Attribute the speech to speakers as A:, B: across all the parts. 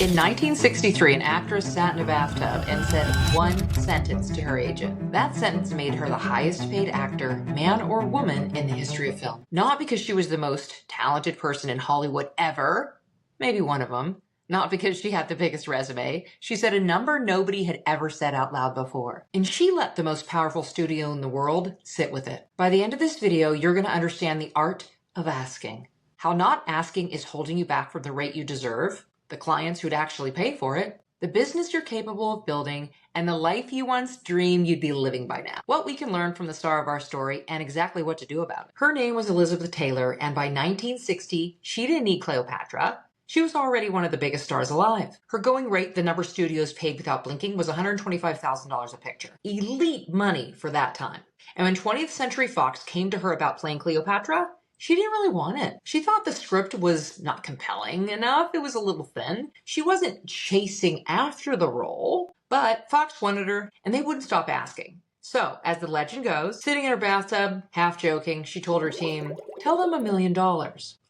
A: In 1963, an actress sat in a bathtub and said one sentence to her agent. That sentence made her the highest paid actor, man or woman, in the history of film. Not because she was the most talented person in Hollywood ever, maybe one of them. Not because she had the biggest resume. She said a number nobody had ever said out loud before. And she let the most powerful studio in the world sit with it. By the end of this video, you're going to understand the art of asking. How not asking is holding you back from the rate you deserve, the clients who'd actually pay for it, the business you're capable of building, and the life you once dreamed you'd be living by now. What we can learn from the star of our story and exactly what to do about it. Her name was Elizabeth Taylor, and by 1960, she didn't need Cleopatra. She was already one of the biggest stars alive. Her going rate, the number studios paid without blinking, was $125,000 a picture. Elite money for that time. And when 20th Century Fox came to her about playing Cleopatra, she didn't really want it. She thought the script was not compelling enough. It was a little thin. She wasn't chasing after the role, but Fox wanted her, and they wouldn't stop asking. So, as the legend goes, sitting in her bathtub, half joking, she told her team, "Tell them $1 million.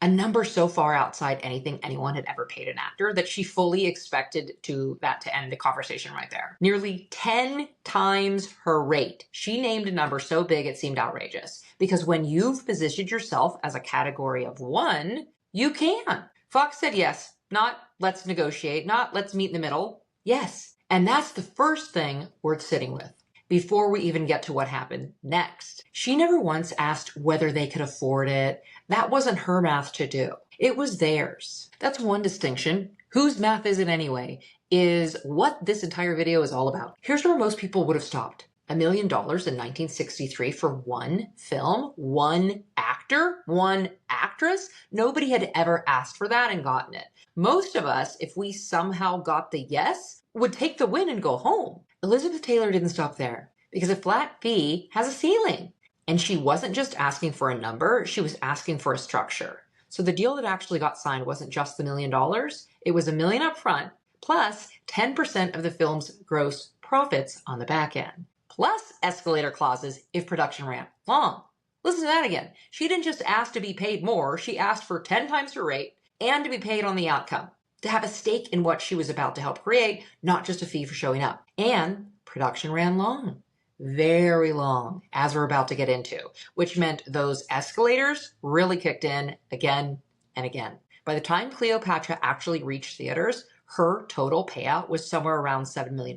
A: A number so far outside anything anyone had ever paid an actor that she fully expected that to end the conversation right there. Nearly 10 times her rate. She named a number so big it seemed outrageous. Because when you've positioned yourself as a category of one, you can. Fox said yes, not let's negotiate, not let's meet in the middle. Yes. And that's the first thing worth sitting with. Before we even get to what happened next. She never once asked whether they could afford it. That wasn't her math to do. It was theirs. That's one distinction. Whose math is it anyway? Is what this entire video is all about. Here's where most people would have stopped. $1 million in 1963 for one film, one actor, one actress. Nobody had ever asked for that and gotten it. Most of us, if we somehow got the yes, would take the win and go home. Elizabeth Taylor didn't stop there because a flat fee has a ceiling. And she wasn't just asking for a number, she was asking for a structure. So the deal that actually got signed wasn't just the $1 million, it was $1 million up front, plus 10% of the film's gross profits on the back end, plus escalator clauses if production ran long. Listen to that again. She didn't just ask to be paid more, she asked for 10 times her rate and to be paid on the outcome. To have a stake in what she was about to help create, not just a fee for showing up. And production ran long, very long, as we're about to get into, which meant those escalators really kicked in again and again. By the time Cleopatra actually reached theaters, her total payout was somewhere around $7 million.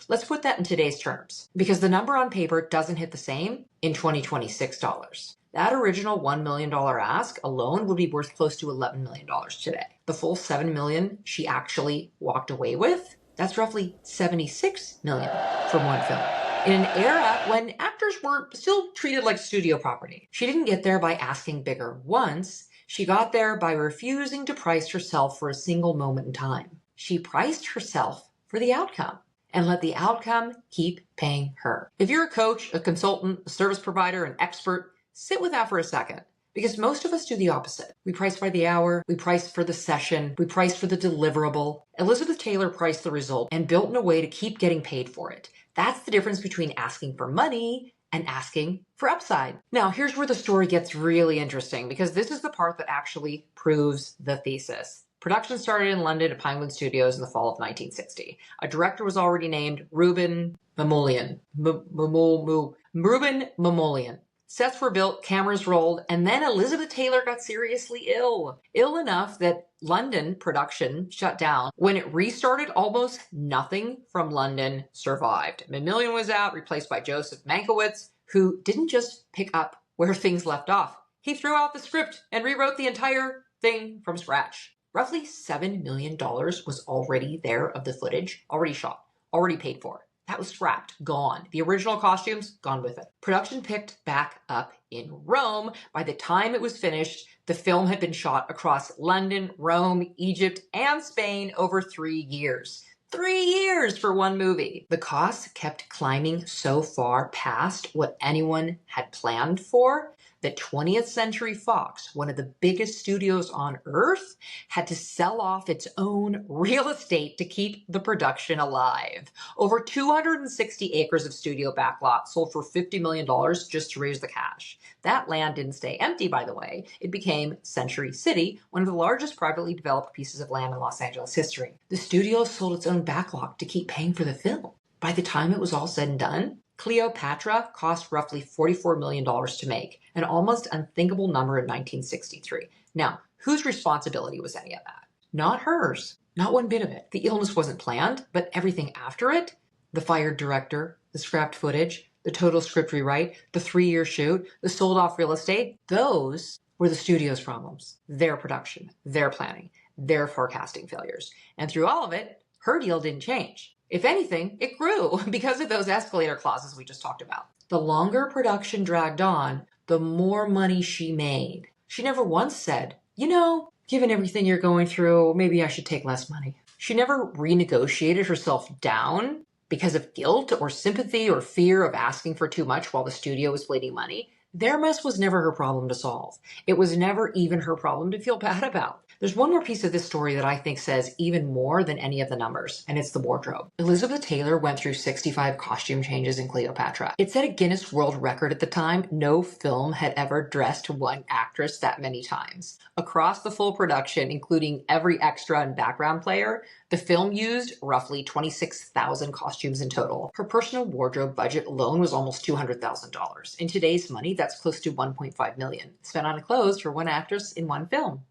A: Let's put that in today's terms, because the number on paper doesn't hit the same in 2026 dollars. That original $1 million ask alone would be worth close to $11 million today. The full $7 million she actually walked away with, that's roughly $76 million from one film. In an era when actors were still treated like studio property. She didn't get there by asking bigger once. She got there by refusing to price herself for a single moment in time. She priced herself for the outcome and let the outcome keep paying her. If you're a coach, a consultant, a service provider, an expert, sit with that for a second, because most of us do the opposite. We price by the hour, we price for the session, we price for the deliverable. Elizabeth Taylor priced the result and built in a way to keep getting paid for it. That's the difference between asking for money and asking for upside. Now, here's where the story gets really interesting, because this is the part that actually proves the thesis. Production started in London at Pinewood Studios in the fall of 1960. A director was already named Reuben Mamoulian. Reuben Mamoulian. Sets were built, cameras rolled, and then Elizabeth Taylor got seriously ill. Ill enough that London production shut down. When it restarted, almost nothing from London survived. Mamoulian was out, replaced by Joseph Mankiewicz, who didn't just pick up where things left off. He threw out the script and rewrote the entire thing from scratch. Roughly $7 million was already there of the footage, already shot, already paid for. That was scrapped, gone. The original costumes, gone with it. Production picked back up in Rome. By the time it was finished, the film had been shot across London, Rome, Egypt, and Spain over 3 years. 3 years for one movie. The costs kept climbing so far past what anyone had planned for that 20th Century Fox, one of the biggest studios on earth, had to sell off its own real estate to keep the production alive. Over 260 acres of studio backlot sold for $50 million just to raise the cash. That land didn't stay empty, by the way. It became Century City, one of the largest privately developed pieces of land in Los Angeles history. The studio sold its own backlot to keep paying for the film. By the time it was all said and done, Cleopatra cost roughly $44 million to make, an almost unthinkable number in 1963. Now, whose responsibility was any of that? Not hers. Not one bit of it. The illness wasn't planned, but everything after it, the fired director, the scrapped footage, the total script rewrite, the 3-year shoot, the sold off real estate, those were the studio's problems. Their production, their planning, their forecasting failures. And through all of it, her deal didn't change. If anything, it grew because of those escalator clauses we just talked about. The longer production dragged on, the more money she made. She never once said, given everything you're going through, maybe I should take less money. She never renegotiated herself down because of guilt or sympathy or fear of asking for too much while the studio was bleeding money. Their mess was never her problem to solve. It was never even her problem to feel bad about. There's one more piece of this story that I think says even more than any of the numbers, and it's the wardrobe. Elizabeth Taylor went through 65 costume changes in Cleopatra. It set a Guinness World Record at the time. No film had ever dressed one actress that many times. Across the full production, including every extra and background player, the film used roughly 26,000 costumes in total. Her personal wardrobe budget alone was almost $200,000. In today's money, that's close to $1.5 million, spent on clothes for one actress in one film.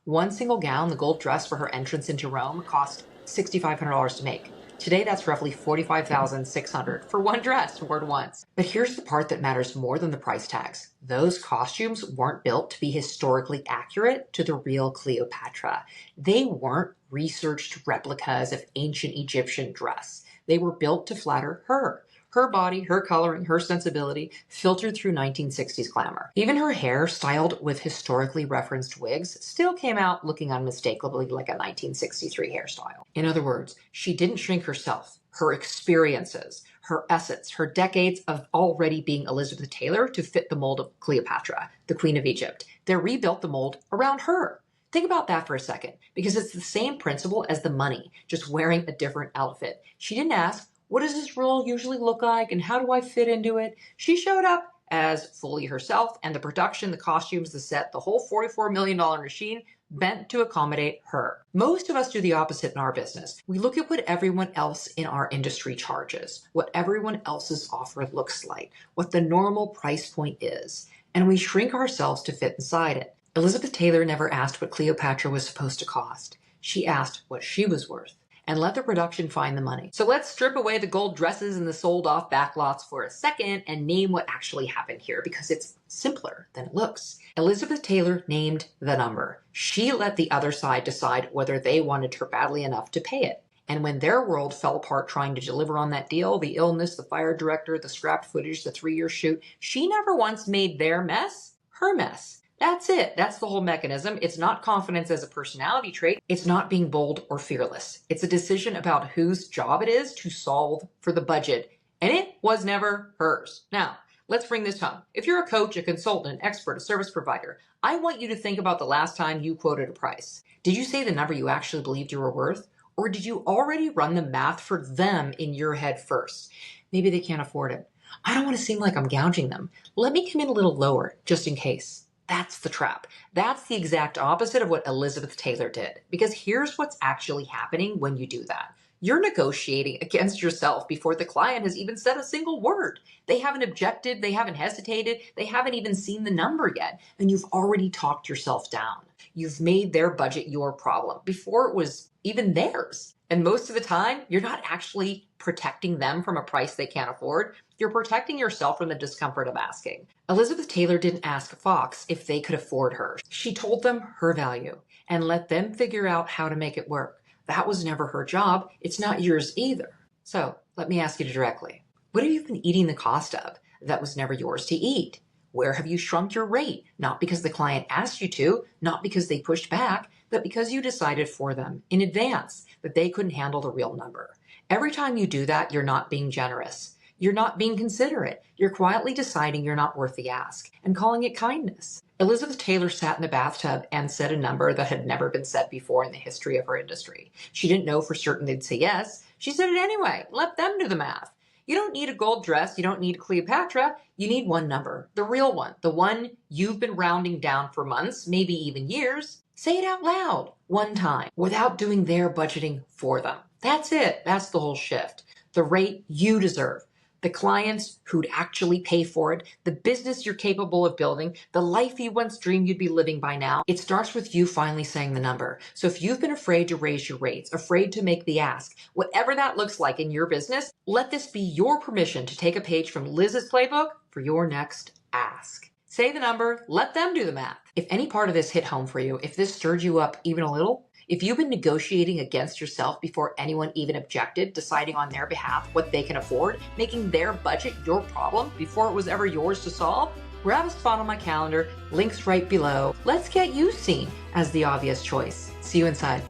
A: One single gown, the gold dress for her entrance into Rome, cost $6,500 to make. Today, that's roughly $45,600 for one dress worn once. But here's the part that matters more than the price tags. Those costumes weren't built to be historically accurate to the real Cleopatra. They weren't researched replicas of ancient Egyptian dress. They were built to flatter her. Her body, her coloring, her sensibility, filtered through 1960s glamour. Even her hair, styled with historically referenced wigs, still came out looking unmistakably like a 1963 hairstyle. In other words, she didn't shrink herself, her experiences, her essence, her decades of already being Elizabeth Taylor to fit the mold of Cleopatra, the Queen of Egypt. They rebuilt the mold around her. Think about that for a second, because it's the same principle as the money, just wearing a different outfit. She didn't ask, what does this role usually look like and how do I fit into it? She showed up as fully herself, and the production, the costumes, the set, the whole $44 million machine bent to accommodate her. Most of us do the opposite in our business. We look at what everyone else in our industry charges, what everyone else's offer looks like, what the normal price point is, and we shrink ourselves to fit inside it. Elizabeth Taylor never asked what Cleopatra was supposed to cost. She asked what she was worth, and let the production find the money. So let's strip away the gold dresses and the sold off backlots for a second and name what actually happened here, because it's simpler than it looks. Elizabeth Taylor named the number. She let the other side decide whether they wanted her badly enough to pay it. And when their world fell apart trying to deliver on that deal, the illness, the fire director, the scrapped footage, the 3-year shoot, she never once made their mess her mess. That's it. That's the whole mechanism. It's not confidence as a personality trait. It's not being bold or fearless. It's a decision about whose job it is to solve for the budget. And it was never hers. Now, let's bring this home. If you're a coach, a consultant, an expert, a service provider, I want you to think about the last time you quoted a price. Did you say the number you actually believed you were worth? Or did you already run the math for them in your head first? Maybe they can't afford it. I don't want to seem like I'm gouging them. Let me come in a little lower, just in case. That's the trap. That's the exact opposite of what Elizabeth Taylor did. Because here's what's actually happening when you do that. You're negotiating against yourself before the client has even said a single word. They haven't objected, they haven't hesitated, they haven't even seen the number yet, and you've already talked yourself down. You've made their budget your problem before it was even theirs. And most of the time, you're not actually protecting them from a price they can't afford. You're protecting yourself from the discomfort of asking. Elizabeth Taylor didn't ask Fox if they could afford her. She told them her value and let them figure out how to make it work. That was never her job. It's not yours either. So let me ask you directly. What have you been eating the cost of that was never yours to eat? Where have you shrunk your rate? Not because the client asked you to, not because they pushed back, but because you decided for them in advance that they couldn't handle the real number. Every time you do that, you're not being generous. You're not being considerate. You're quietly deciding you're not worth the ask and calling it kindness. Elizabeth Taylor sat in the bathtub and said a number that had never been said before in the history of her industry. She didn't know for certain they'd say yes. She said it anyway. Let them do the math. You don't need a gold dress. You don't need Cleopatra. You need one number, the real one, the one you've been rounding down for months, maybe even years. Say it out loud one time without doing their budgeting for them. That's it. That's the whole shift. The rate you deserve, the clients who'd actually pay for it, the business you're capable of building, the life you once dreamed you'd be living by now. It starts with you finally saying the number. So if you've been afraid to raise your rates, afraid to make the ask, whatever that looks like in your business, let this be your permission to take a page from Liz's playbook for your next ask. Say the number, let them do the math. If any part of this hit home for you, if this stirred you up even a little, if you've been negotiating against yourself before anyone even objected, deciding on their behalf what they can afford, making their budget your problem before it was ever yours to solve, grab a spot on my calendar, links right below. Let's get you seen as the obvious choice. See you inside.